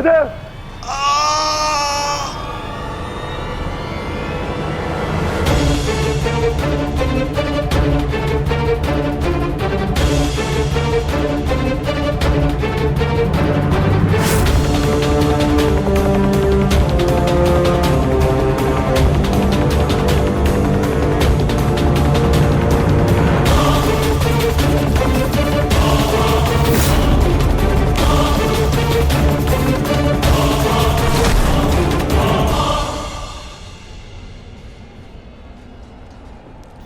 सहदेव।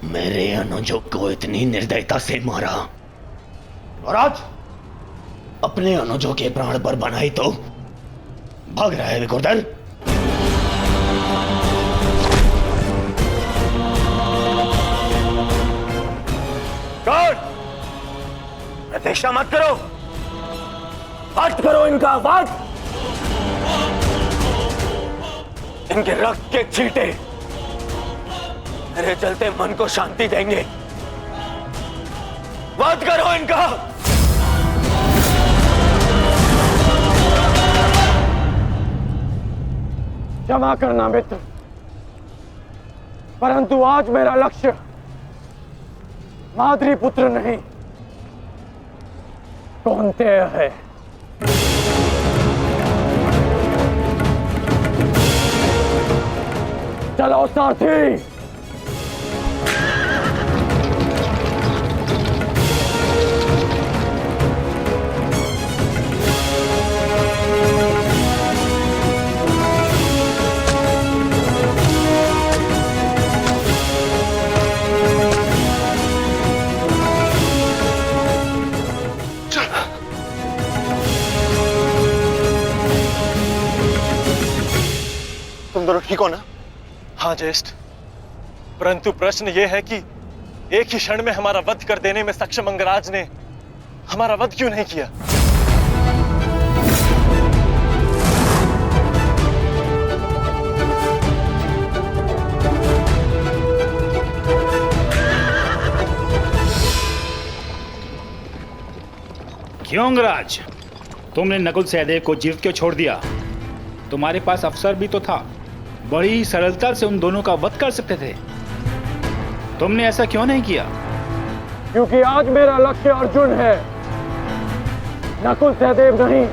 मेरे अनुजों को इतनी निर्दयता से मारा और आज अपने अनुजों के प्राण पर बनाई तो भाग रहा है विकुर्दन। कौन? प्रतीक्षा मत करो, वध करो इनका, वध। इनके रक्त के छींटे मेरे चलते मन को शांति देंगे। वध करो इनका। क्षमा करना मित्र, परंतु आज मेरा लक्ष्य माद्री पुत्र नहीं कौन्तेय है। चलो सारथी। तुम दोनों ठीक हो ना? हाँ ज्येष्ठ, परंतु प्रश्न यह है कि एक ही क्षण में हमारा वध कर देने में सक्षम अंगराज ने हमारा वध क्यों नहीं किया? क्यों अंगराज, तुमने नकुल सहदेव को जीवित क्यों छोड़ दिया? तुम्हारे पास अवसर भी तो था, बड़ी सरलता से उन दोनों का वध कर सकते थे। तुमने ऐसा क्यों नहीं किया? क्योंकि आज मेरा लक्ष्य अर्जुन है, नकुल सहदेव नहीं।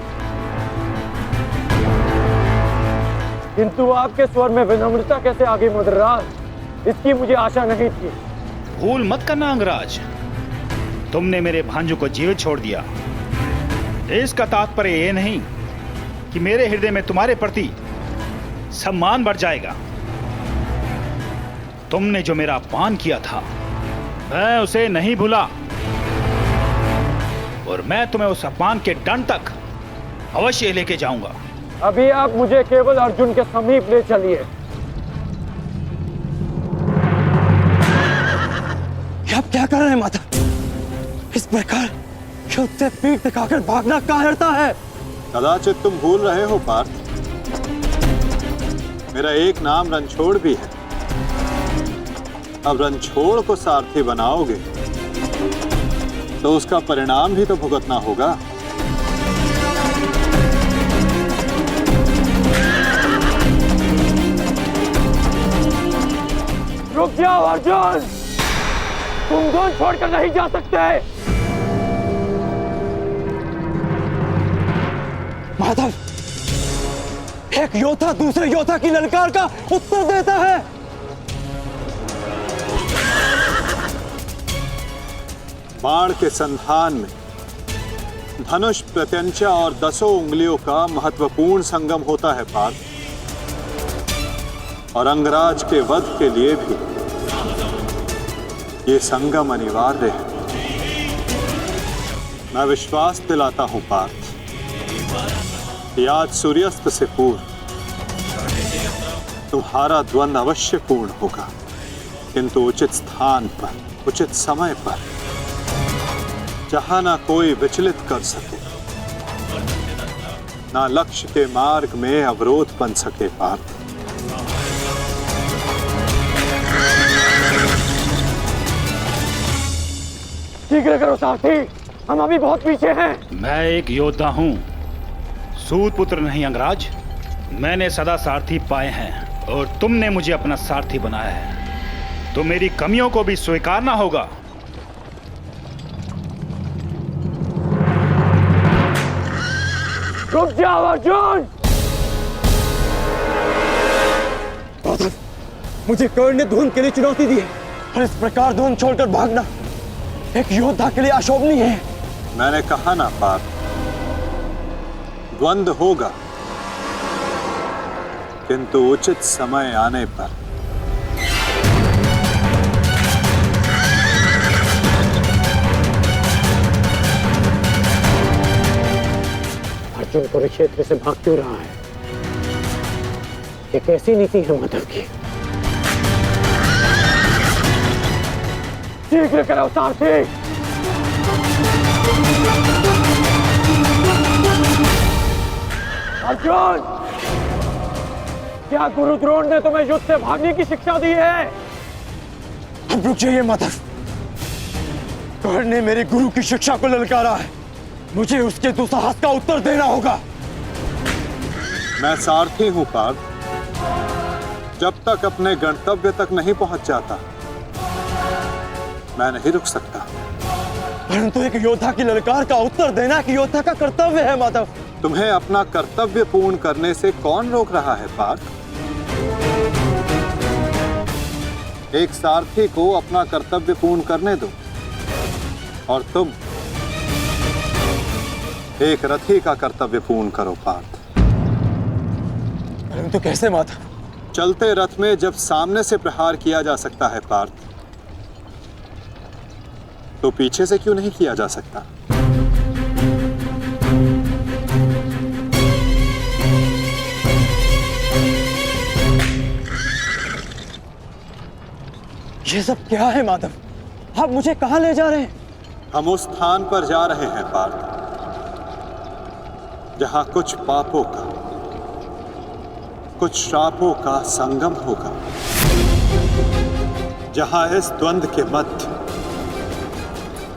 किंतु आपके स्वर में विनम्रता कैसे आगे मदराज, इसकी मुझे आशा नहीं थी। भूल मत करना अंगराज, तुमने मेरे भांजू को जीवित छोड़ दिया। इसका तात्पर्य यह नहीं कि मेरे हृदय में तुम्हारे प्रति सम्मान बढ़ जाएगा। तुमने जो मेरा अपमान किया था मैं उसे नहीं भूला, और मैं तुम्हें उस अपमान के दंड तक अवश्य लेके जाऊंगा। अभी आप मुझे केवल अर्जुन के समीप ले चलिए। आप क्या कर रहे हैं माता? इस प्रकार युद्ध से पीठ दिखाकर भागना कायरता है। कदाचित तुम भूल रहे हो पार्थ, मेरा एक नाम रणछोड़ भी है। अब रणछोड़ को सारथी बनाओगे तो उसका परिणाम भी तो भुगतना होगा। रुक जाओ अर्जुन, तुम धूल छोड़कर नहीं जा सकते। माधव, एक योद्धा दूसरे योद्धा की ललकार का उत्तर देता है। बाण के संधान में धनुष, प्रत्यंचा और 10 उंगलियों का महत्वपूर्ण संगम होता है पार्थ, और अंगराज के वध के लिए भी ये संगम अनिवार्य है। मैं विश्वास दिलाता हूं पार्थ, आज सूर्यास्त से पूर्व तुम्हारा द्वंद्व अवश्य पूर्ण होगा, किंतु उचित स्थान पर, उचित समय पर, जहां ना कोई विचलित कर सके, ना लक्ष्य के मार्ग में अवरोध बन सके पार्थ। शीघ्र करो सारथी, हम अभी बहुत पीछे हैं। मैं एक योद्धा हूं, सूत पुत्र नहीं अंगराज, मैंने सदा सारथी पाए हैं और तुमने मुझे अपना सारथी बनाया है, तो मेरी कमियों को भी स्वीकारना होगा। रुक जाओ अर्जुन! मुझे कर्ण ने धुन के लिए चुनौती दी है, और इस प्रकार धुन छोड़कर भागना एक योद्धा के लिए अशोभनीय है। मैंने कहा ना पार्थ, द्वंद्व होगा, किंतु उचित समय आने पर। अर्जुन कुरुक्षेत्र से भाग क्यों रहा है? ये कैसी नीति है माधव की? शीघ्र करो सारथी! अर्जुन, क्या गुरु द्रोण ने तुम्हें युद्ध से भागने की शिक्षा दी है? अब रुक जाइए माधव। कर्ण ने मेरे गुरु की शिक्षा को ललकारा है, मुझे उसके दुस्साहस का उत्तर देना होगा। मैं सारथी हूं पार्थ, जब तक अपने गंतव्य तक नहीं पहुंच जाता मैं नहीं रुक सकता। परंतु एक योद्धा की ललकार का उत्तर देना कि योद्धा का कर्तव्य है माधव। तुम्हें अपना कर्तव्य पूर्ण करने से कौन रोक रहा है पार्थ? एक सारथी को अपना कर्तव्य पूर्ण करने दो, और तुम एक रथी का कर्तव्य पूर्ण करो पार्थ। परंतु कैसे माधव? चलते रथ में जब सामने से प्रहार किया जा सकता है पार्थ, तो पीछे से क्यों नहीं किया जा सकता? ये सब क्या है माधव? आप मुझे कहां ले जा रहे हैं? हम उस स्थान पर जा रहे हैं पार्थ, जहां कुछ पापों का, कुछ श्रापों का संगम होगा, जहां इस द्वंद्व के मध्य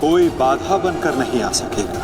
कोई बाधा बनकर नहीं आ सकेगा।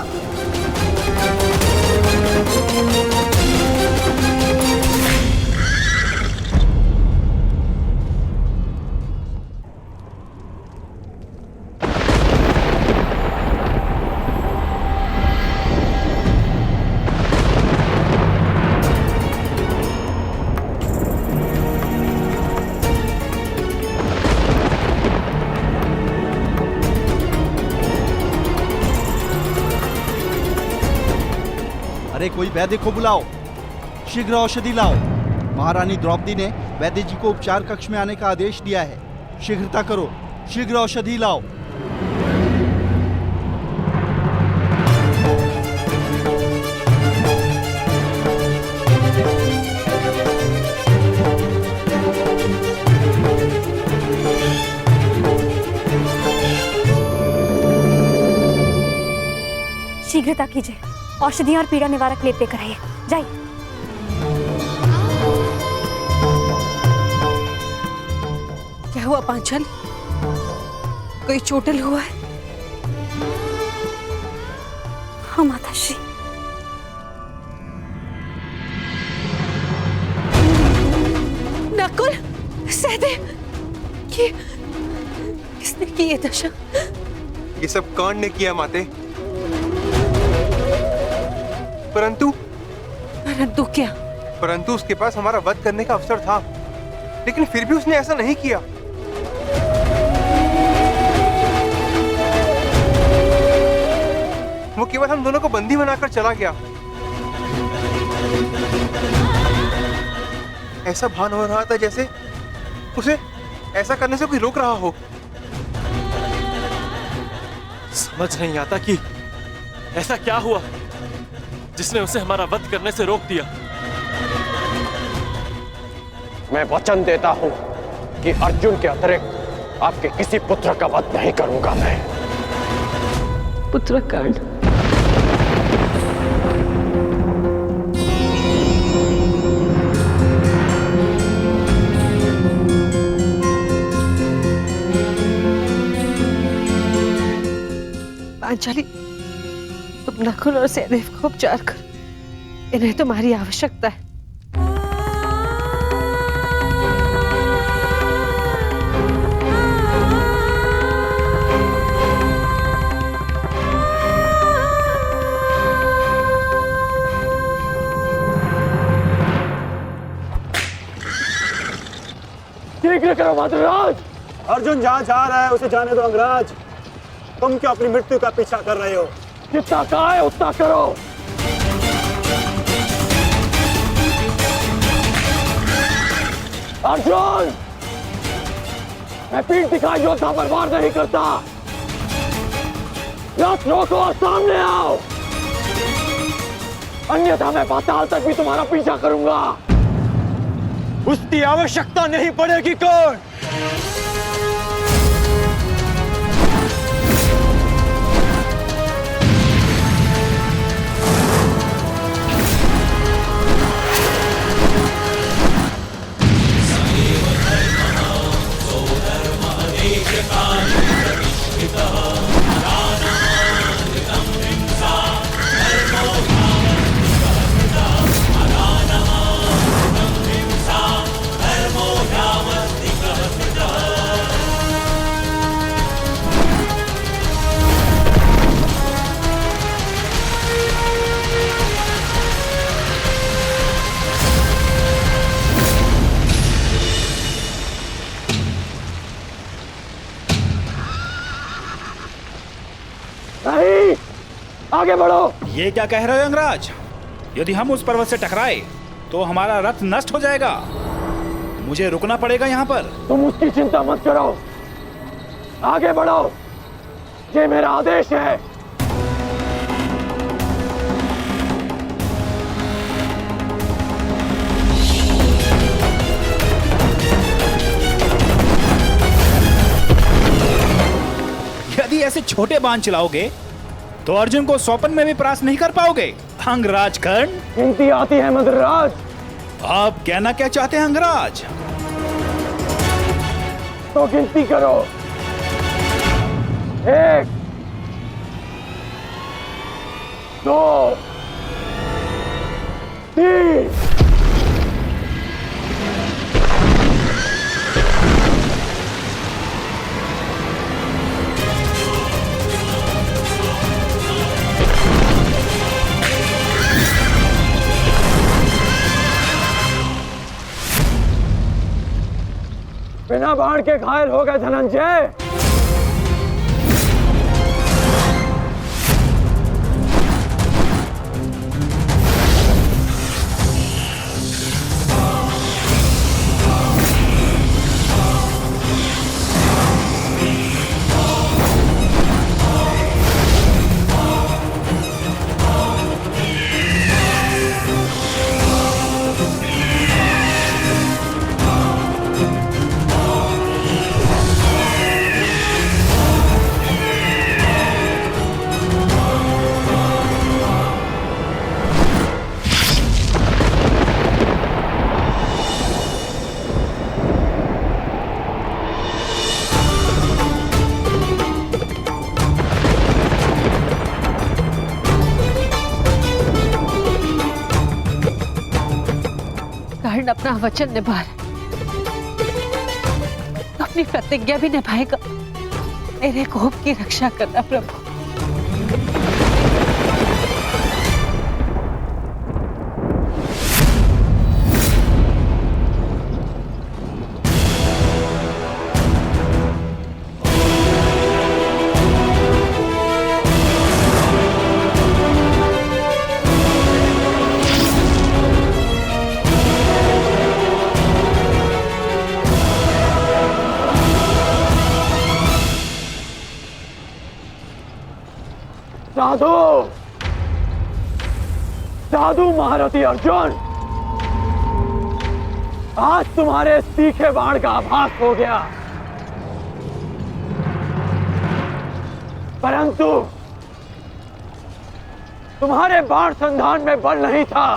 अरे कोई वैद्य को बुलाओ, शीघ्र औषधि लाओ। महारानी द्रौपदी ने वैद्य जी को उपचार कक्ष में आने का आदेश दिया है। शीघ्रता करो, शीघ्र औषधि लाओ। शीघ्रता कीजिए, औषधि और पीड़ा निवारक लेप लेकर आइए। जाइए। क्या हुआ पांचाली? कोई चोटिल हुआ है? हाँ माताश्री। नकुल, सहदेव, किसने की ये दशा? ये सब कर्ण ने किया माते। परंतु क्या? परंतु उसके पास हमारा वध करने का अवसर था, लेकिन फिर भी उसने ऐसा नहीं किया। वो केवल हम दोनों को बंदी बनाकर चला गया। ऐसा भान हो रहा था जैसे उसे ऐसा करने से कोई रोक रहा हो। समझ नहीं आता कि ऐसा क्या हुआ जिसने उसे हमारा वध करने से रोक दिया। मैं वचन देता हूं कि अर्जुन के अतिरिक्त आपके किसी पुत्र का वध नहीं करूंगा मैं। पुत्र कर्ण, पांचाली, तुम नकुल और सहदेव को उपचार कर इन्हें तुम्हारी आवश्यकता है। शीघ्र करो मद्राज। अर्जुन जहाँ जा रहा है उसे जाने दो अंगराज। तुम क्यों अपनी मृत्यु का पीछा कर रहे हो? जितना कहा है उतना करो। अर्जुन, मैं पीठ दिखाई योद्धा पर वार नहीं करता। रथ रोको और सामने आओ, अन्यथा मैं पाताल तक भी तुम्हारा पीछा करूंगा। उसकी आवश्यकता नहीं पड़ेगी। कौन? नहीं, आगे बढ़ो। ये क्या कह रहे हो अंगराज? यदि हम उस पर्वत से टकराए तो हमारा रथ नष्ट हो जाएगा। मुझे रुकना पड़ेगा यहाँ पर। तुम उसकी चिंता मत करो, आगे बढ़ो, ये मेरा आदेश है। यदि ऐसे छोटे बाण चलाओगे तो अर्जुन को स्वपन में भी परास्त नहीं कर पाओगे। अंगराज कर्ण, गिनती आती है मद्राज। आप कहना क्या चाहते हैं अंगराज? तो गिनती करो। 1, 2, 3। बिना बाण के घायल हो गए धनंजय। कर्ण अपना वचन निभा रहा है, अपनी प्रतिज्ञा भी निभाएगा। मेरे कोप की रक्षा करना प्रभु। साधु, साधु महारथी अर्जुन, आज तुम्हारे तीखे बाण का आभास हो गया, परंतु तुम्हारे बाण संधान में बल नहीं था।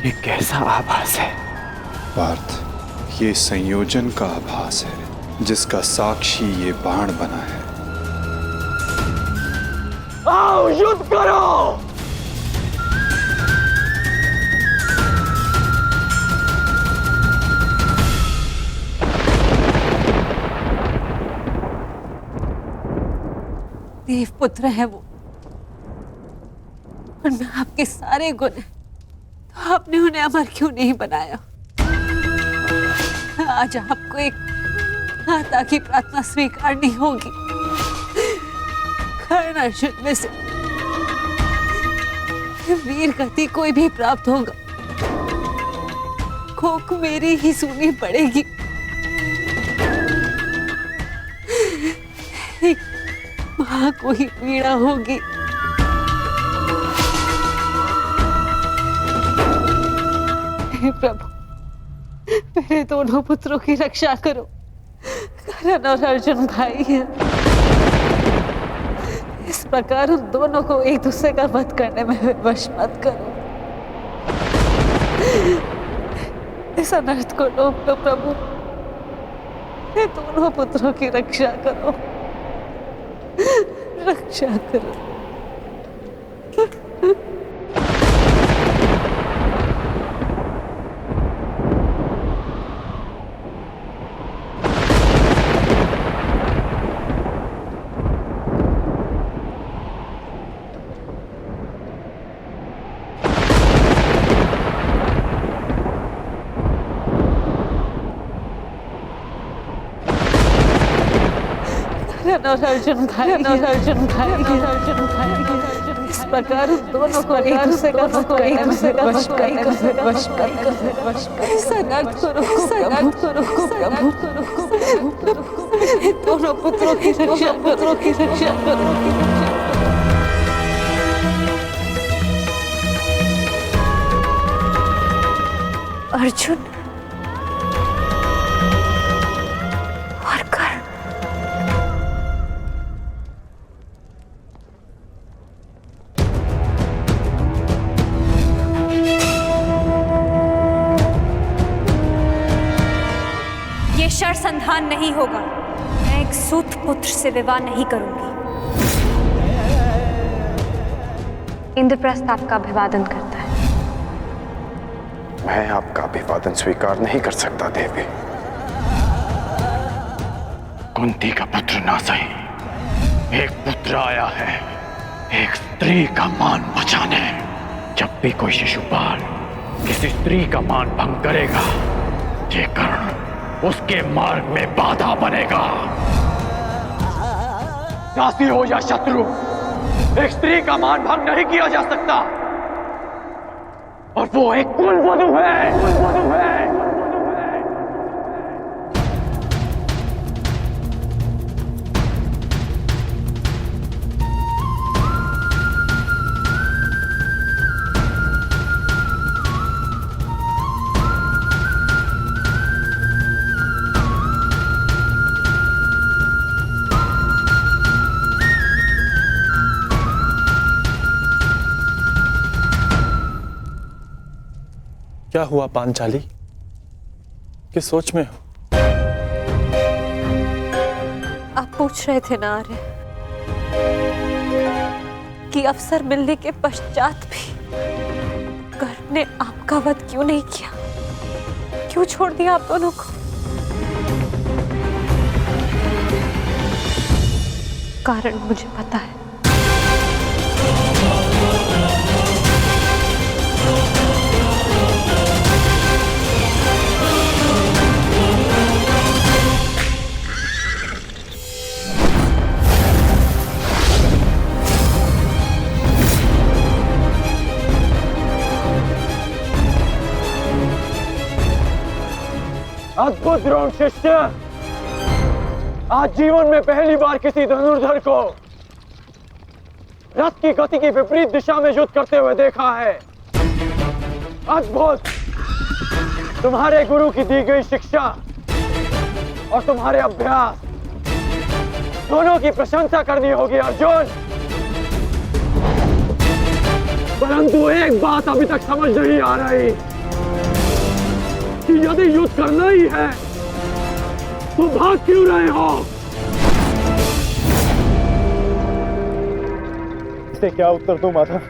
ये कैसा आभास है? पार्थ, ये संयोजन का आभास है जिसका साक्षी ये बाण बना है। आओ युद्ध करो। देवपुत्र है वो, और मैं आपके सारे गुण हैं, तो आपने उन्हें अमर क्यों नहीं बनाया? आज आपको एक माता की प्रार्थना स्वीकारनी होगी। कर्ण अर्जुन में से वीर गति कोई भी प्राप्त होगा, कोक मेरी ही सुननी पड़ेगी। एक मां को ही पीड़ा होगी। हे प्रभु, मेरे दोनों पुत्रों की रक्षा करो। कर्ण और अर्जुन भाई हैं। इस प्रकार उन दोनों को एक दूसरे का वध करने में विवश मत करो। इस अनर्थ को रोक लो प्रभु। ये दोनों पुत्रों की रक्षा करो, रक्षा करो। और अर्जुन भाई, अर्जुन भाई, अर्जुन भाई, इस प्रकार दोनों को एक दूसरे का वध दोनों पुत्रों की रक्षा करो। अर्जुन और कर्ण, ये शरसंधान नहीं होगा। मैं एक सूत पुत्र से विवाह नहीं करूंगी। इंद्रप्रस्थ आपका अभिवादन करता है। मैं आपका अभिवादन स्वीकार नहीं कर सकता देवी। कुंती का पुत्र ना सही, एक पुत्र आया है एक स्त्री का मान बचाने। जब भी कोई शिशुपाल किसी स्त्री का मान भंग करेगा, ये कर्ण उसके मार्ग में बाधा बनेगा। दासी हो या शत्रु, एक स्त्री का मान भंग नहीं किया जा सकता। और वो एक कुलवधू है। क्या हुआ पांचाली? किस सोच में हो? आप पूछ रहे थे ना आर्य कि अवसर मिलने के पश्चात भी कर्ण ने आपका वध क्यों नहीं किया, क्यों छोड़ दिया आप दोनों को? कारण मुझे पता है। अद्भुत द्रोण शिष्य, आज जीवन में पहली बार किसी धनुर्धर को रथ की गति की विपरीत दिशा में युद्ध करते हुए देखा है। अद्भुत! तुम्हारे गुरु की दी गई शिक्षा और तुम्हारे अभ्यास दोनों की प्रशंसा करनी होगी अर्जुन। परंतु एक बात अभी तक समझ नहीं आ रही। कि यदि युद्ध करना ही है तो भाग क्यों रहे हो? इसे क्या उत्तर दूं माधव?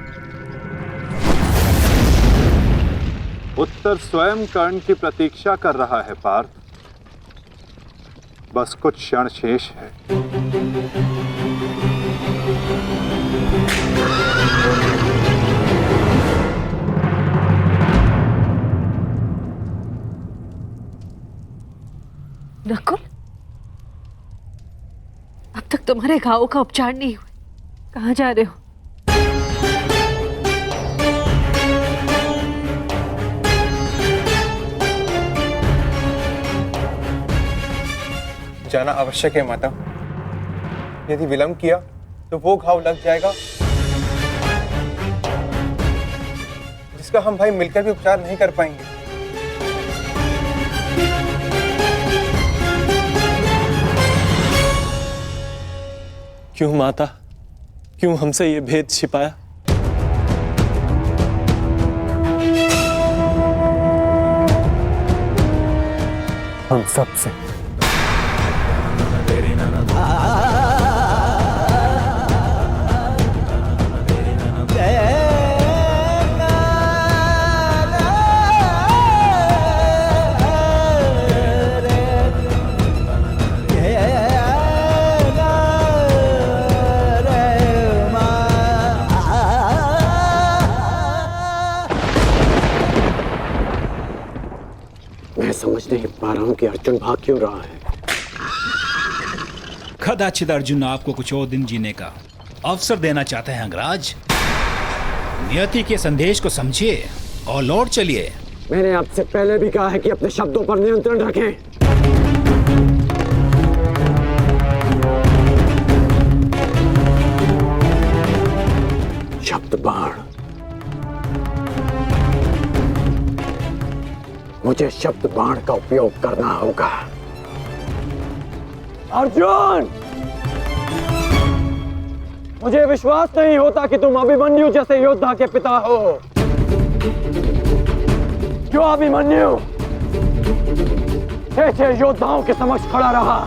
उत्तर स्वयं कर्ण की प्रतीक्षा कर रहा है पार्थ। बस कुछ क्षण शेष है। नकुल, अब तक तुम्हारे घावों का उपचार नहीं हुआ। कहाँ जा रहे हो? जाना आवश्यक है माता। यदि विलंब किया तो वो घाव लग जाएगा जिसका हम भाई मिलकर भी उपचार नहीं कर पाएंगे। क्यों माता, क्यों हमसे ये भेद छिपाया? हम सबसे। मैं समझ नहीं पा रहा हूं कि अर्जुन भाग क्यों रहा है। कदाचित अर्जुन आपको कुछ और दिन जीने का अवसर देना चाहते हैं अंगराज। नियति के संदेश को समझिए और लौट चलिए। मैंने आपसे पहले भी कहा है कि अपने शब्दों पर नियंत्रण रखें। शब्द बाण, मुझे शब्द बाण का उपयोग करना होगा। अर्जुन, मुझे विश्वास नहीं होता कि तुम अभिमन्यु जैसे योद्धा के पिता हो। जो अभिमन्यु 6 योद्धाओं के समक्ष खड़ा रहा,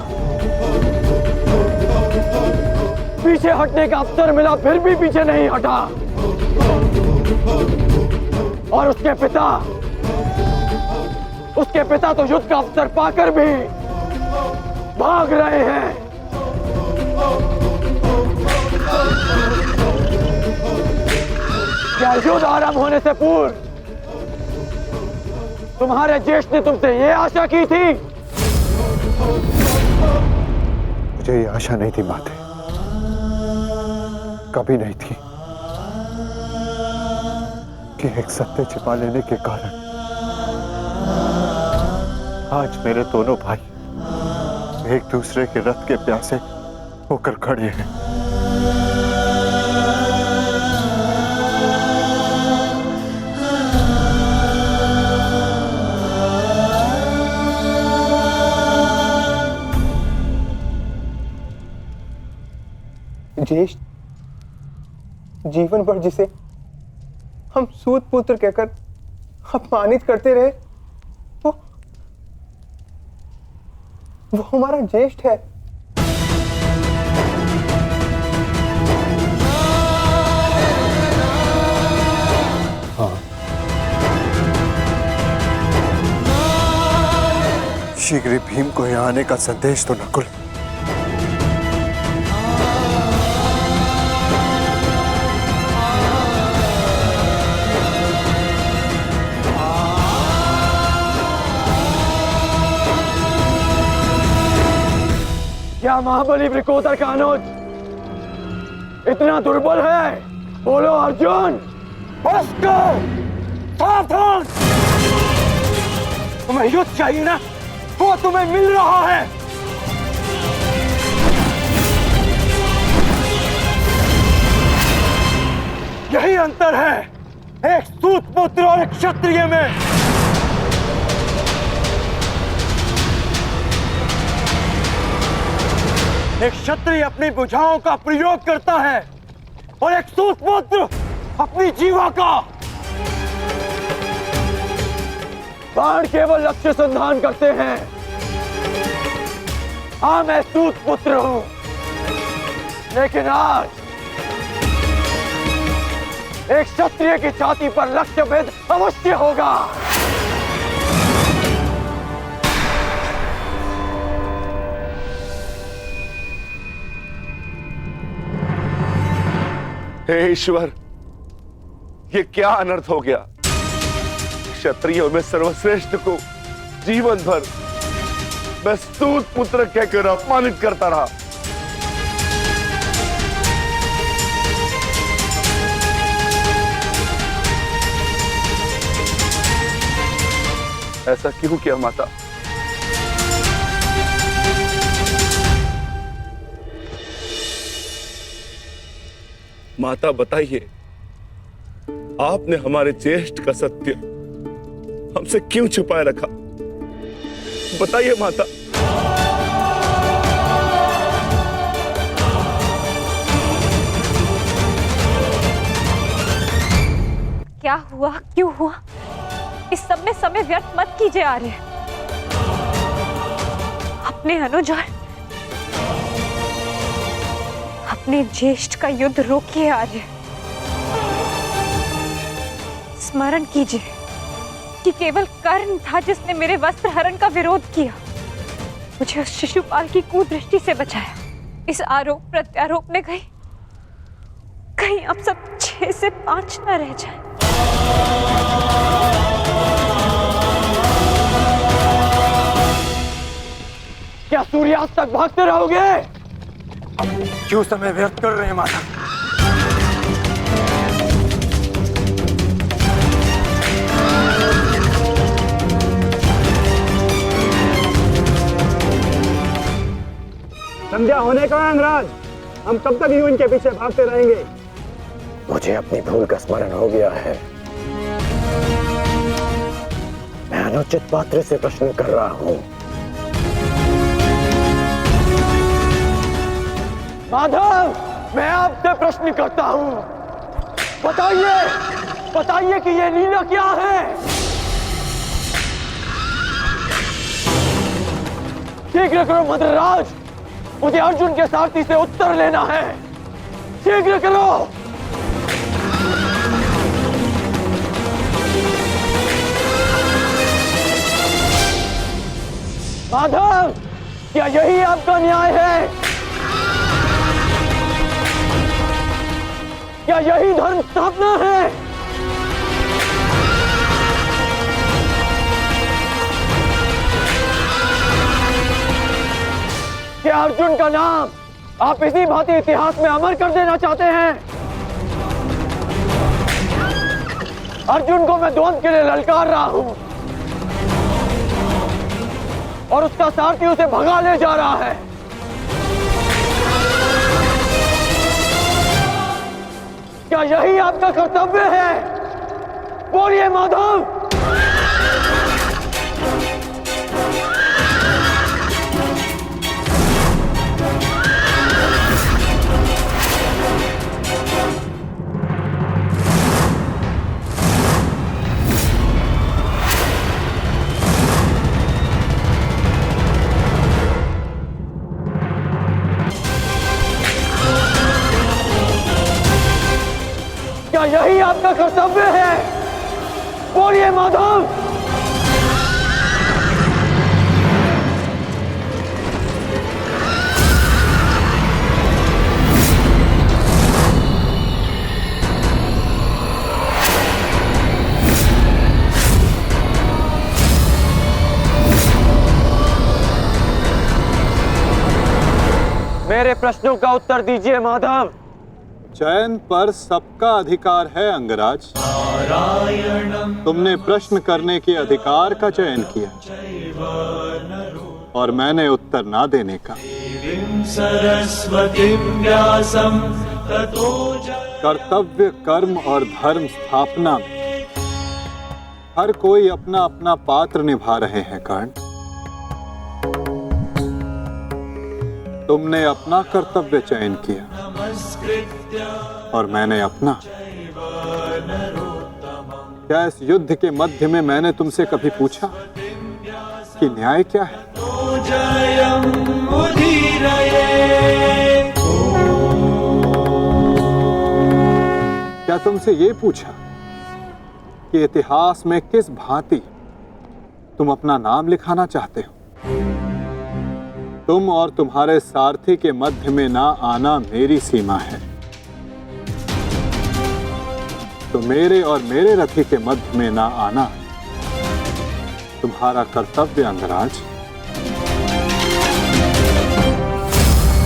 पीछे हटने का अवसर मिला फिर भी पीछे नहीं हटा, और उसके पिता तो युद्ध का अवसर पाकर भी भाग रहे हैं। क्या युद्ध आरंभ होने से पूर्व तुम्हारे ज्येष्ठ ने तुमसे ये आशा की थी? मुझे ये आशा नहीं थी माते, कभी नहीं थी कि एक सत्य छिपा लेने के कारण आज मेरे दोनों भाई एक दूसरे के रथ के प्यासे होकर खड़े हैं। ज्येष्ठ जीवन भर जिसे हम सूत पुत्र कहकर अपमानित करते रहे, वो हमारा ज्येष्ठ है। हाँ, शीघ्र ही भीम को यहाँ आने का संदेश तो नकुल। क्या महाबली वृकोदर का अनुज इतना दुर्बल है? बोलो अर्जुन, उसको सावधान। तुम्हें युद्ध चाहिए ना, वो तुम्हें मिल रहा है। यही अंतर है एक सूत पुत्र और एक क्षत्रिय में। एक क्षत्रिय अपनी भुजाओं का प्रयोग करता है और एक सूत पुत्र अपनी जीवा का। बाण केवल लक्ष्य संधान करते हैं। हाँ, मैं सूत पुत्र हूं, लेकिन आज एक क्षत्रिय की छाती पर लक्ष्य भेद अवश्य होगा। हे ईश्वर, ये क्या अनर्थ हो गया। क्षत्रियों में सर्वश्रेष्ठ को जीवन भर मैं सूत पुत्र कहकर अपमानित करता रहा। ऐसा क्यों किया माता? माता बताइए, आपने हमारे ज्येष्ठ का सत्य हमसे क्यों छुपाए रखा? बताइए माता। क्या हुआ, क्यों हुआ, इस सब में समय व्यर्थ मत कीजिए आर्य। अपने अनुज और अपने ज्येष्ठ का युद्ध रोकिए आर्य। स्मरण कीजिए कि केवल कर्ण था जिसने मेरे वस्त्र हरण का विरोध किया, मुझे उस शिशुपाल की कुदृष्टि से बचाया। इस आरोप प्रत्यारोप में कहीं अब सब 6 से 5 न रह जाए। क्या सूर्यास्त तक भागते रहोगे? क्यों समय व्यर्थ कर रहे हैं माता? संध्या होने का अंगराज, हम कब तक यूं इनके पीछे भागते रहेंगे? मुझे अपनी भूल का स्मरण हो गया है। मैं अनुचित पात्र से प्रश्न कर रहा हूं। माधव, मैं आपसे प्रश्न करता हूं। बताइए कि ये लीला क्या है? शीघ्र करो मद्रराज, मुझे अर्जुन के सारथी से उत्तर लेना है। शीघ्र करो। माधव, क्या यही आपका न्याय है? क्या यही धर्म स्थापना है? क्या अर्जुन का नाम आप इसी भांति इतिहास में अमर कर देना चाहते हैं? अर्जुन को मैं द्वंद्व के लिए ललकार रहा हूं और उसका सारथी उसे भगा ले जा रहा है। क्या यही आपका कर्तव्य है? बोलिए माधव। क्या यही आपका कर्तव्य है? बोलिए माधव। मेरे प्रश्नों का उत्तर दीजिए माधव। चयन पर सबका अधिकार है अंगराज। तुमने प्रश्न करने के अधिकार का चयन किया और मैंने उत्तर ना देने का। कर्तव्य, कर्म और धर्म स्थापना में हर कोई अपना अपना पात्र निभा रहे हैं कर्ण। तुमने अपना कर्तव्य चयन किया और मैंने अपना। क्या इस युद्ध के मध्य में मैंने तुमसे कभी पूछा कि न्याय क्या है? क्या तुमसे ये पूछा कि इतिहास में किस भांति तुम अपना नाम लिखाना चाहते हो? तुम और तुम्हारे सारथी के मध्य में ना आना मेरी सीमा है, तो मेरे और मेरे रथी के मध्य में ना आना तुम्हारा कर्तव्य अंगराज।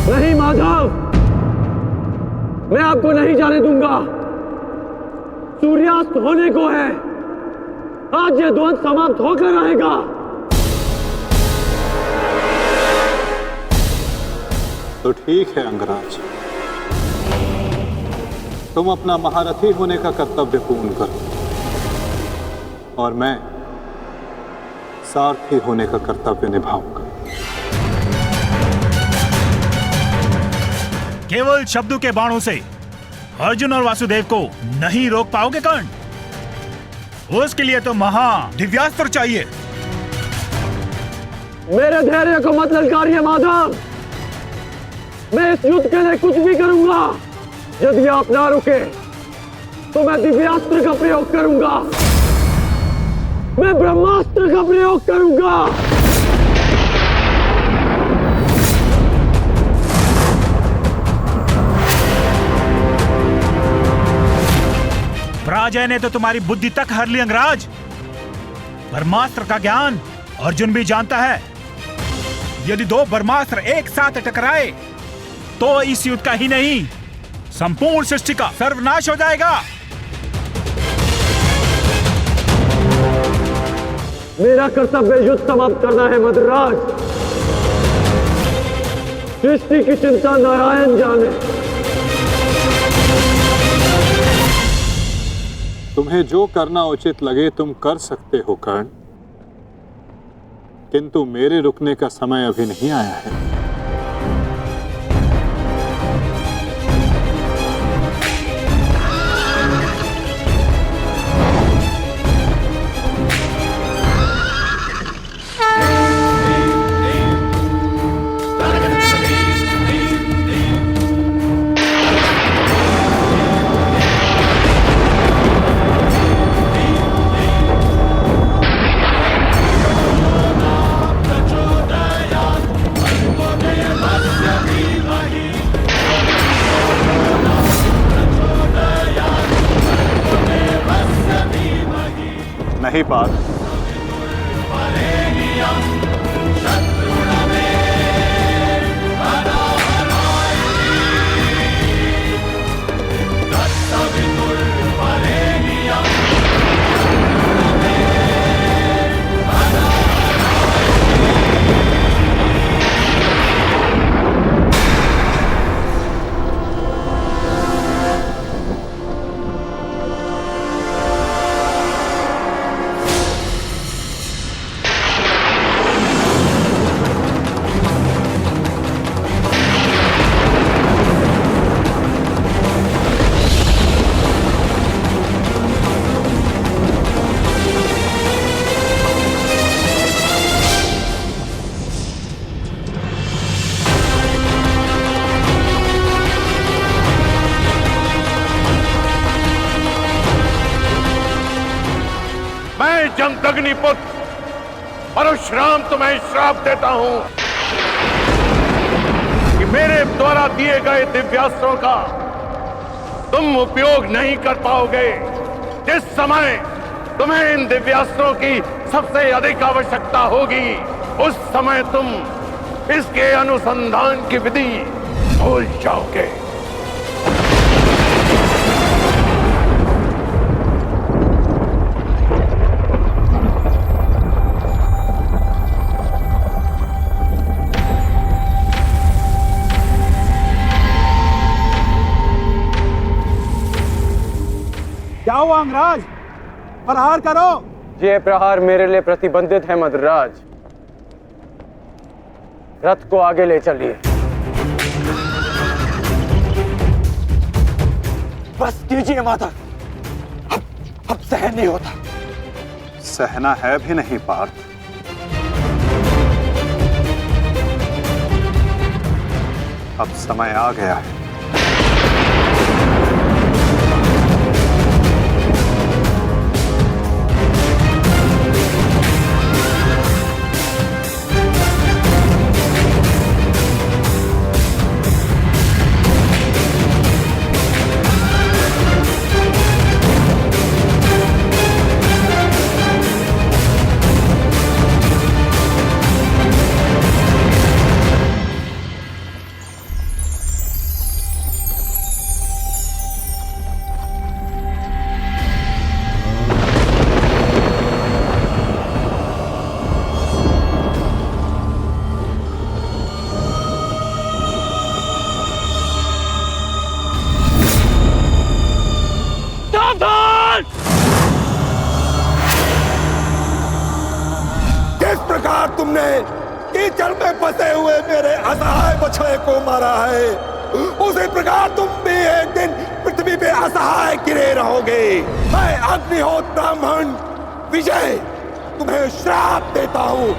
नहीं माधव, मैं आपको नहीं जाने दूंगा। सूर्यास्त होने को है, आज ये द्वंद समाप्त होकर रहेगा। तो ठीक है अंगराज, तुम अपना महारथी होने का कर्तव्य पूर्ण करो और मैं सारथी होने का कर्तव्य निभाऊंगा। केवल शब्दों के बाणों से अर्जुन और वासुदेव को नहीं रोक पाओगे कर्ण। उसके लिए तो महा दिव्यास्त्र चाहिए। मेरे धैर्य को मत ललकारिए माधव, मैं इस युद्ध के लिए कुछ भी करूंगा। यदि आप ना रुके तो मैं दिव्यास्त्र का प्रयोग करूंगा, मैं ब्रह्मास्त्र का प्रयोग करूंगा। पराजय ने तो तुम्हारी बुद्धि तक हर ली अंगराज। ब्रह्मास्त्र का ज्ञान अर्जुन भी जानता है। यदि दो ब्रह्मास्त्र एक साथ टकराए तो इस युद्ध का ही नहीं, संपूर्ण सृष्टि का सर्वनाश हो जाएगा। मेरा कर्तव्य युद्ध समाप्त करना है मद्राज। सृष्टि की चिंता नारायण जाने। तुम्हें जो करना उचित लगे तुम कर सकते हो कर्ण, किंतु मेरे रुकने का समय अभी नहीं आया है। नहीं पार्थ, जमदग्निपुत्र परशुराम तुम्हें श्राप देता हूं कि मेरे द्वारा दिए गए दिव्यास्त्रों का तुम उपयोग नहीं कर पाओगे। जिस समय तुम्हें इन दिव्यास्त्रों की सबसे अधिक आवश्यकता होगी, उस समय तुम इसके अनुसंधान की विधि भूल जाओगे। क्या हुआ अंगराज? प्रहार करो। ये प्रहार मेरे लिए प्रतिबंधित है मद्राज। रथ को आगे ले चलिए। बस कीजिए माता, अब सहन नहीं होता। सहना है भी नहीं पार्थ। अब समय आ गया है। किस प्रकार तुमने कीचड़ में फंसे हुए मेरे असहाय बछड़े को मारा है, उसी प्रकार तुम भी एक दिन पृथ्वी पे असहाय गिरे रहोगे। मैं अग्निहोत्र ब्राह्मण विजय तुम्हें श्राप देता हूं।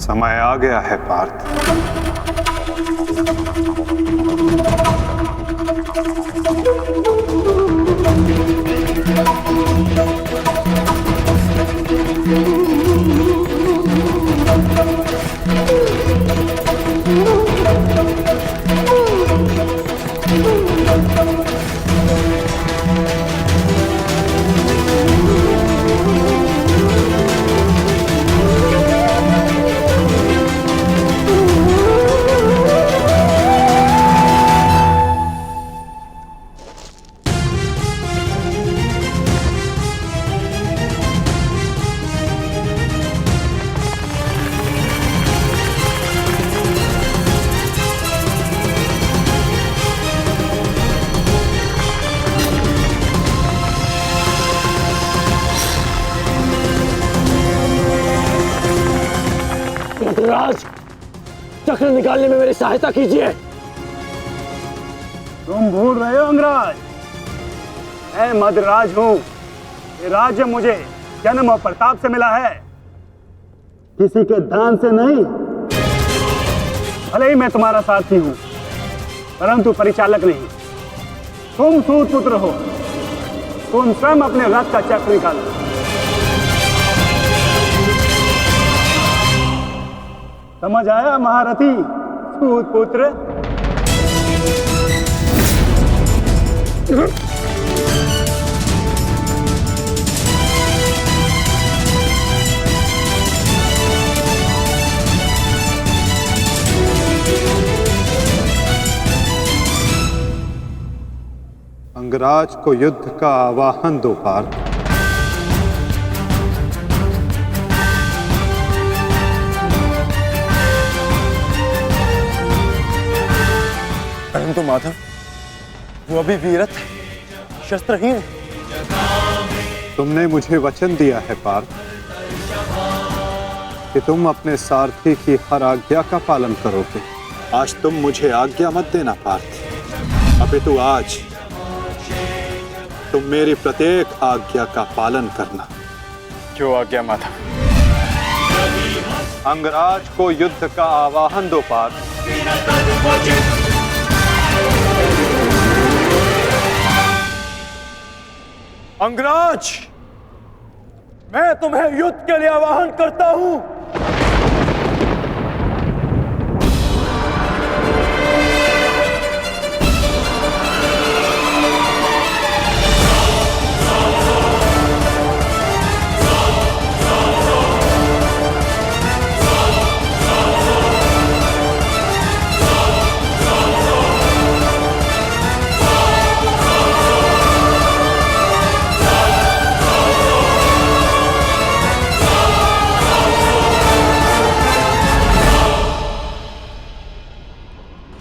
समय आ गया है पार्थ। राज, चक्र निकालने में मेरी सहायता कीजिए। तुम भूल रहे हो अंगराज, मैं मद्राज हूं। ये राज्य मुझे जन्म और प्रताप से मिला है, किसी के दान से नहीं। भले ही मैं तुम्हारा सारथी हूं, परंतु परिचालक नहीं। तुम सूत पुत्र हो, तुम स्वयं अपने रथ का चक्र निकालो। समझ आया महारथी सूत पुत्र? अंगराज को युद्ध का आवाहन दो पार्थ। परंतु माधव, वो अभी वीरत है, शस्त्रहीन है। तुमने मुझे वचन दिया है पार्थ कि तुम अपने सारथी की हर आज्ञा का पालन करोगे। आज तुम मुझे आज्ञा मत देना पार्थ, अपितु आज तुम मेरी प्रत्येक आज्ञा का पालन करना। क्यों आज्ञा माधव? अंगराज को युद्ध का आवाहन दो पार्थ। अंगराज, मैं तुम्हें युद्ध के लिए आह्वान करता हूं।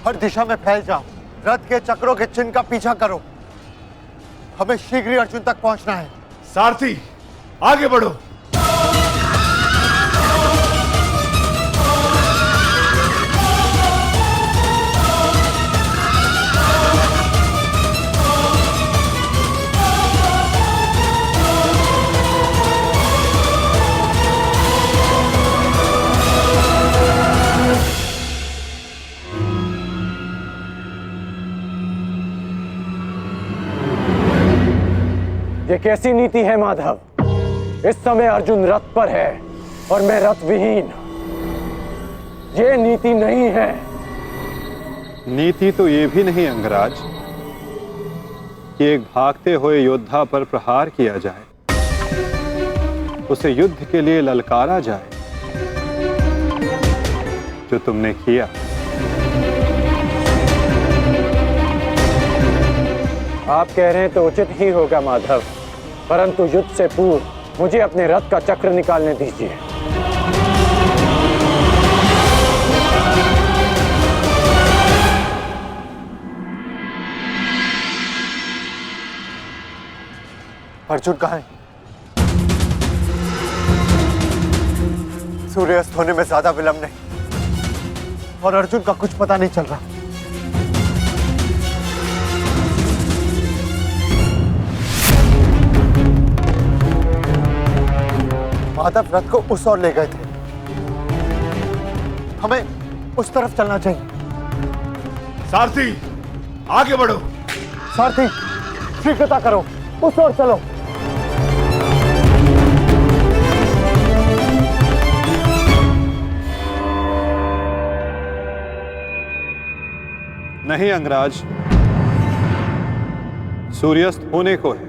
हर दिशा में फैल जाओ, रथ के चक्रों के चिन्ह का पीछा करो। हमें शीघ्र ही अर्जुन तक पहुंचना है। सारथी, आगे बढ़ो। ये कैसी नीति है माधव? इस समय अर्जुन रथ पर है और मैं रथ विहीन। ये नीति नहीं है। नीति तो ये भी नहीं अंगराज कि एक भागते हुए योद्धा पर प्रहार किया जाए, उसे युद्ध के लिए ललकारा जाए, जो तुमने किया। आप कह रहे हैं तो उचित ही होगा माधव, परंतु युद्ध से पूर्व मुझे अपने रथ का चक्र निकालने दीजिए। अर्जुन कहाँ है? सूर्यास्त होने में ज्यादा विलंब नहीं और अर्जुन का कुछ पता नहीं चल रहा। माधव रथ को उस ओर ले गए थे, हमें उस तरफ चलना चाहिए। सारथी, आगे बढ़ो। सारथी, शीघ्रता करो, उस ओर चलो। नहीं अंगराज, सूर्यास्त होने को है,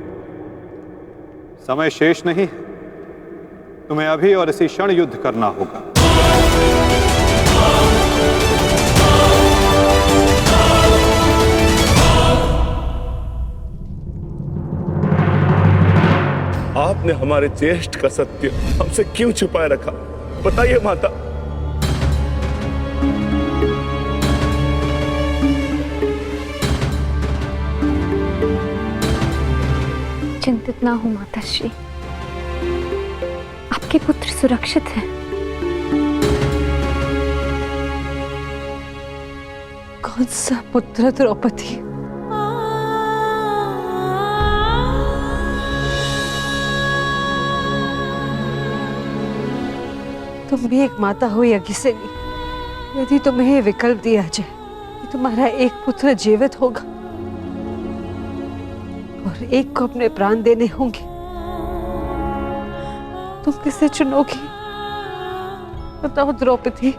समय शेष नहीं है। तुम्हें अभी और इसी क्षण युद्ध करना होगा। आपने हमारे ज्येष्ठ का सत्य हमसे क्यों छुपाए रखा? बताइए माता। चिंतित ना हो माताश्री, आपके पुत्र सुरक्षित हैं। कौन सा पुत्र द्रौपदी? तुम भी एक माता हो यज्ञसेनी। यदि तुम्हें ये विकल्प दिया जाए कि तुम्हारा एक पुत्र जीवित होगा और एक को अपने प्राण देने होंगे, तुम किसे चुनोगी? बताओ द्रौपदी,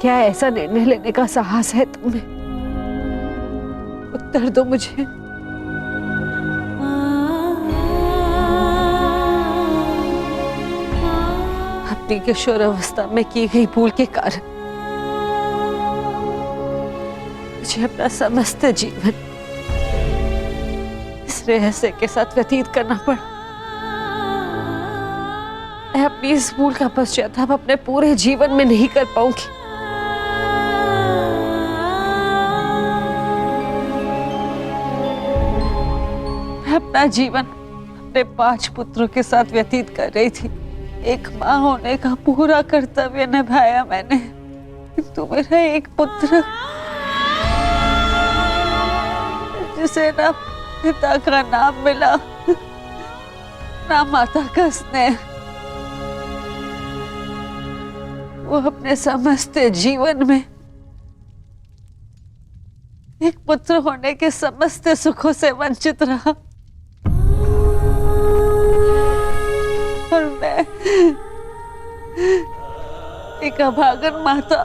क्या ऐसा निर्णय लेने का साहस है तुम्हें? उत्तर दो मुझे। अपनी किशोरावस्था में की गई भूल के कारण मुझे अपना समस्त जीवन इस रहस्य के साथ व्यतीत करना पड़ा। मैं अपनी इस भूल का पश्चाताप अपने पूरे जीवन में नहीं कर पाऊंगी। मैं अपना जीवन अपने 5 पुत्रों के साथ व्यतीत कर रही थी। एक माँ होने का पूरा कर्तव्य निभाया मैंने, किंतु मेरा एक पुत्र जिसे ना पिता का नाम मिला ना माता का स्नेह, वो अपने समस्त जीवन में एक पुत्र होने के समस्त सुखों से वंचित रहा। एक अभागन माता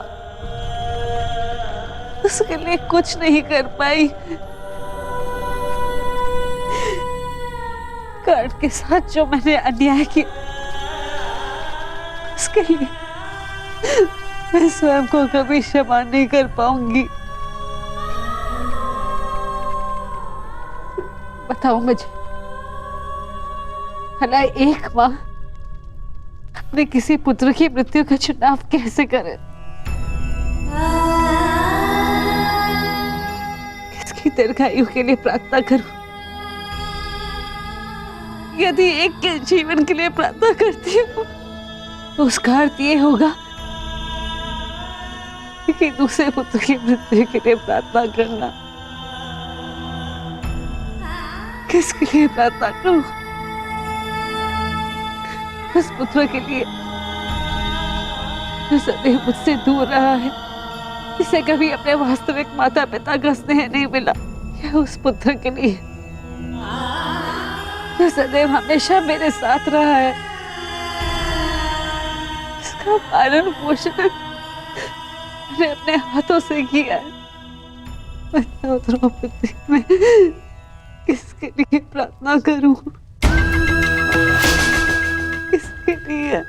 उसके लिए कुछ नहीं कर पाई। कर्ण के साथ जो मैंने अन्याय किया उसके लिए मैं स्वयं को कभी क्षमा नहीं कर पाऊंगी। बताओ मुझे, भला एक माँ अपने किसी पुत्र की मृत्यु का चुनाव कैसे करे? किसकी दीर्घायु के लिए प्रार्थना करूं? यदि एक के जीवन के लिए प्रार्थना करती हूँ तो उसका अर्थ ये होगा कि दूसरे पुत्र की मृत्यु के लिए प्रार्थना करना। किसके लिए प्रार्थना करूं? उस पुत्र के लिए जो सदैव मुझसे दूर रहा है, जिसे कभी अपने वास्तविक माता पिता का स्नेह नहीं मिला, या उस पुत्र के लिए जो सदैव हमेशा मेरे साथ रहा है, इसका पालन पोषण मैंने अपने हाथों से किया है। बताओ द्रौपदी, मैं किसके लिए प्रार्थना करूं? किसके लिए?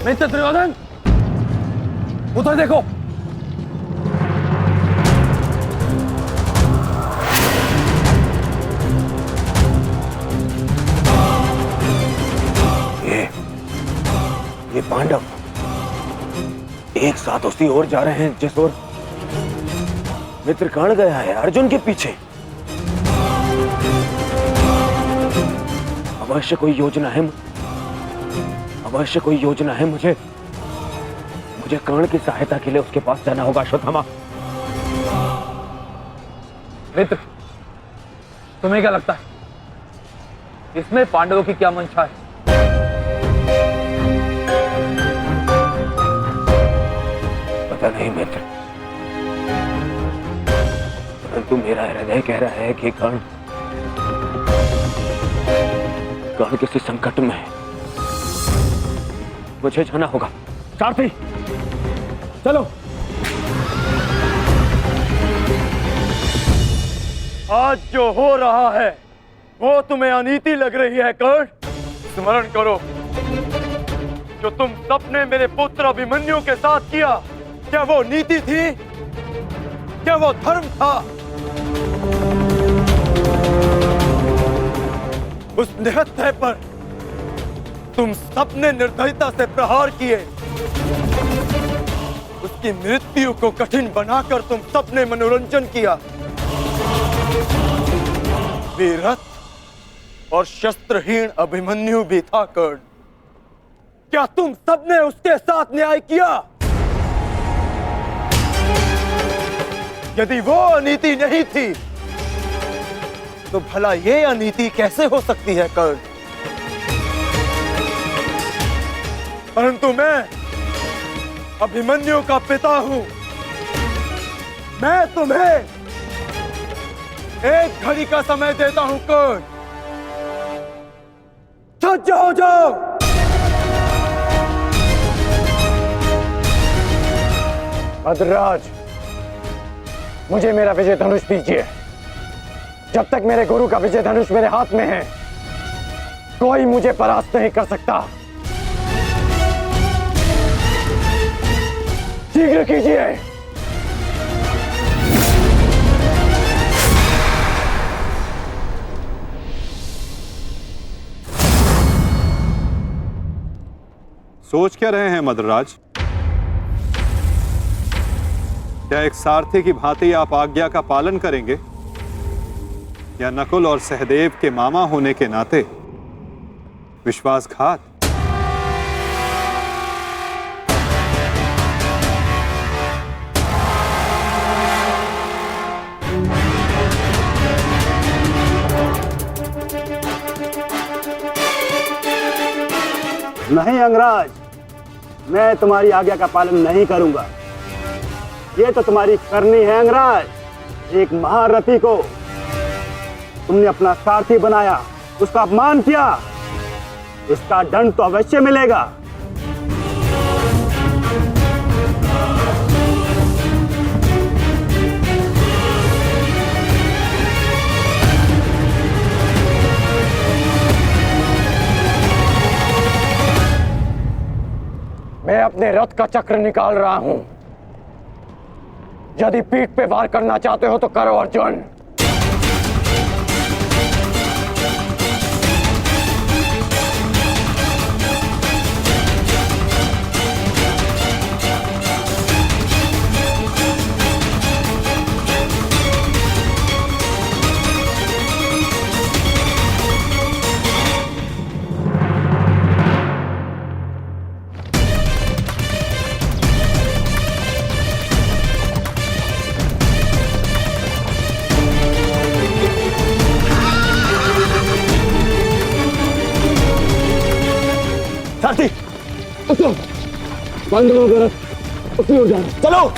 मिस्टर दुर्योधन, उधर देखो। ये पांडव एक साथ उसी ओर जा रहे हैं जिस ओर मित्र कर्ण गया है, अर्जुन के पीछे। अवश्य कोई योजना है, अवश्य कोई योजना है। मुझे कर्ण की सहायता के लिए उसके पास जाना होगा। अश्वत्थामा, मित्र, तुम्हें क्या लगता है इसमें पांडवों की क्या मंशा है? पता नहीं मित्र, परंतु मेरा हृदय कह रहा है कि कर्ण किसी संकट में है। मुझे जाना होगा। सारथी, चलो। आज जो हो रहा है वो तुम्हें अनीति लग रही है कर्ण? स्मरण करो, जो तुम सबने मेरे पुत्र अभिमन्यु के साथ किया, क्या वो नीति थी? क्या वो धर्म था? उस निहत्थे पर तुम सबने निर्दयता से प्रहार किए। उसकी मृत्यु को कठिन बनाकर तुम सबने मनोरंजन किया। वीरथ और शस्त्रहीन अभिमन्यु भी था कर्ण। क्या तुम सबने उसके साथ न्याय किया? यदि वो अनीति नहीं थी तो भला ये अनीति कैसे हो सकती है कर्ण? परंतु मैं अभिमन्यु का पिता हूं। मैं तुम्हें एक घड़ी का समय देता हूं कर्ण। सज्ज हो जाओ। भद्रराज, मुझे मेरा विजय धनुष दीजिए। जब तक मेरे गुरु का विजय धनुष मेरे हाथ में है, कोई मुझे परास्त नहीं कर सकता। शीघ्र कीजिए। सोच क्या रहे हैं मद्रराज? क्या एक सारथी की भांति आप आज्ञा का पालन करेंगे, या नकुल और सहदेव के मामा होने के नाते विश्वासघात? नहीं अंगराज, मैं तुम्हारी आज्ञा का पालन नहीं करूंगा। ये तो तुम्हारी करनी है अंगराज। एक महारथी को तुमने अपना सारथी बनाया, उसका अपमान किया, इसका दंड तो अवश्य मिलेगा। मैं अपने रथ का चक्र निकाल रहा हूं। यदि पीठ पे वार करना चाहते हो तो करो अर्जुन। साथी उसको बंद करो रथ, उसकी ओर जाना। चलो।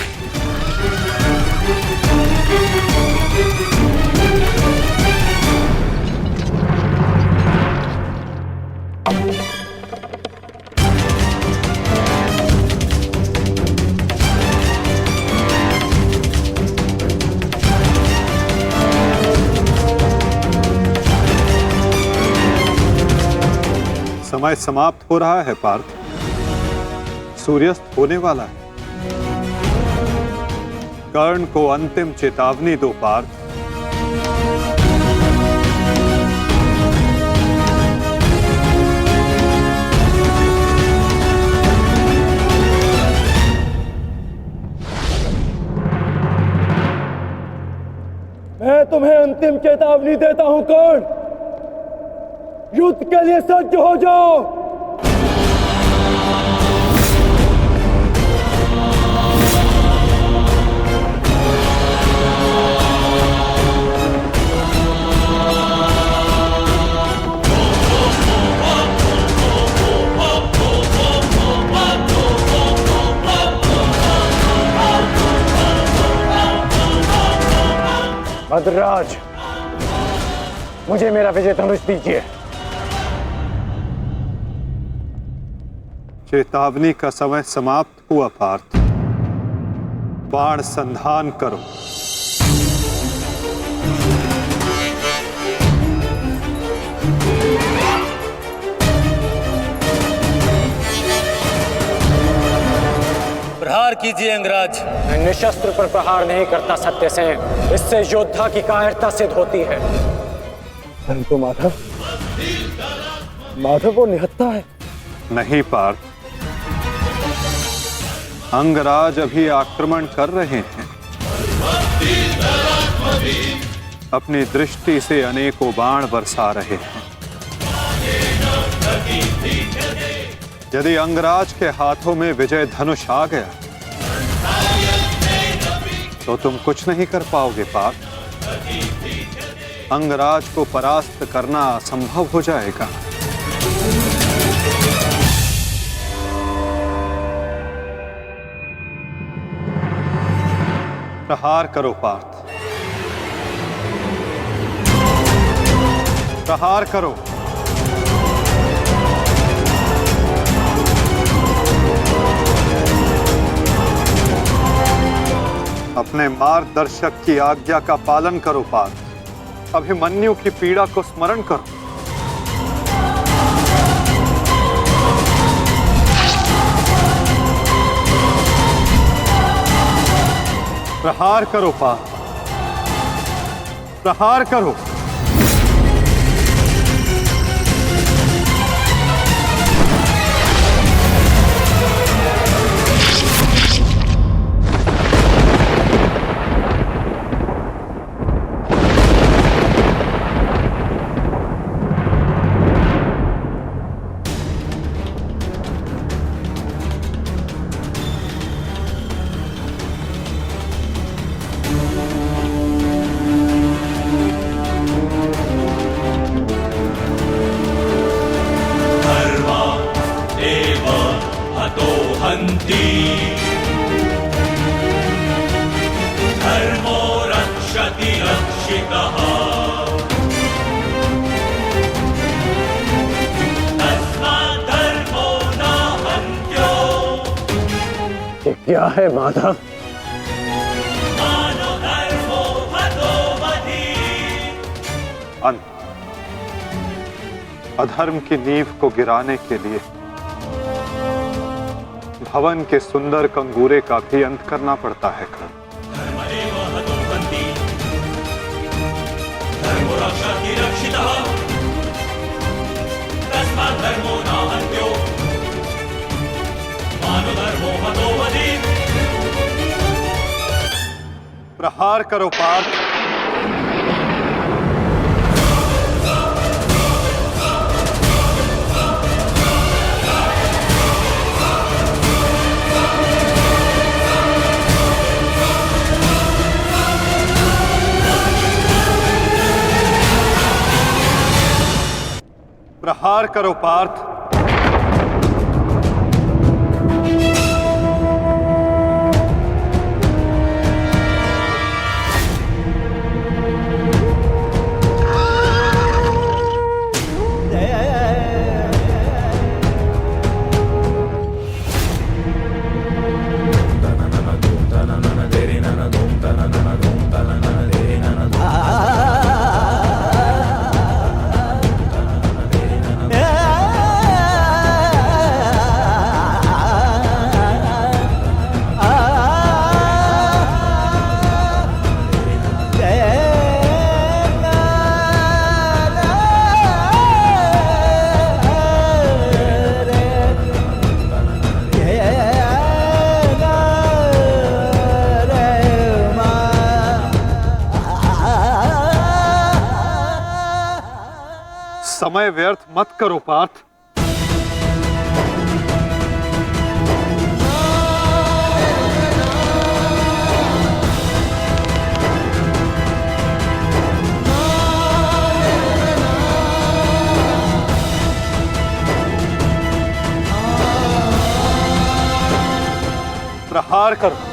समय समाप्त हो रहा है पार्थ, सूर्यास्त होने वाला है। कर्ण को अंतिम चेतावनी दो पार्थ। मैं तुम्हें अंतिम चेतावनी देता हूं कर्ण, युद्ध के लिए सज्ज हो जाओ। मद्राज, मुझे मेरा विजय धनुष दीजिए। चेतावनी का समय समाप्त हुआ पार्थ, बाण संधान करो। प्रहार कीजिए अंगराज। मैं निशस्त्र पर प्रहार नहीं करता सत्यसेन, इससे योद्धा की कायरता सिद्ध होती है। परंतु माधव, माधव वो निहत्था है। नहीं पार्थ, अंगराज अभी आक्रमण कर रहे हैं। अपनी दृष्टि से अनेकों बाण बरसा रहे हैं। यदि अंगराज के हाथों में विजय धनुष आ गया तो तुम कुछ नहीं कर पाओगे पार्थ। अंगराज को परास्त करना असंभव हो जाएगा। प्रहार करो पार्थ, प्रहार करो। अपने मार्गदर्शक की आज्ञा का पालन करो पार्थ। अभिमन्यु की पीड़ा को स्मरण करो। प्रहार करो पार्थ, प्रहार करो। क्या है माधव? अंत। अधर्म की नींव को गिराने के लिए भवन के सुंदर कंगूरे का भी अंत करना पड़ता है कर्ण। प्रहार करो पार्थ। प्रहार करो पार्थ। समय व्यर्थ मत करो पार्थ। प्रहार करो।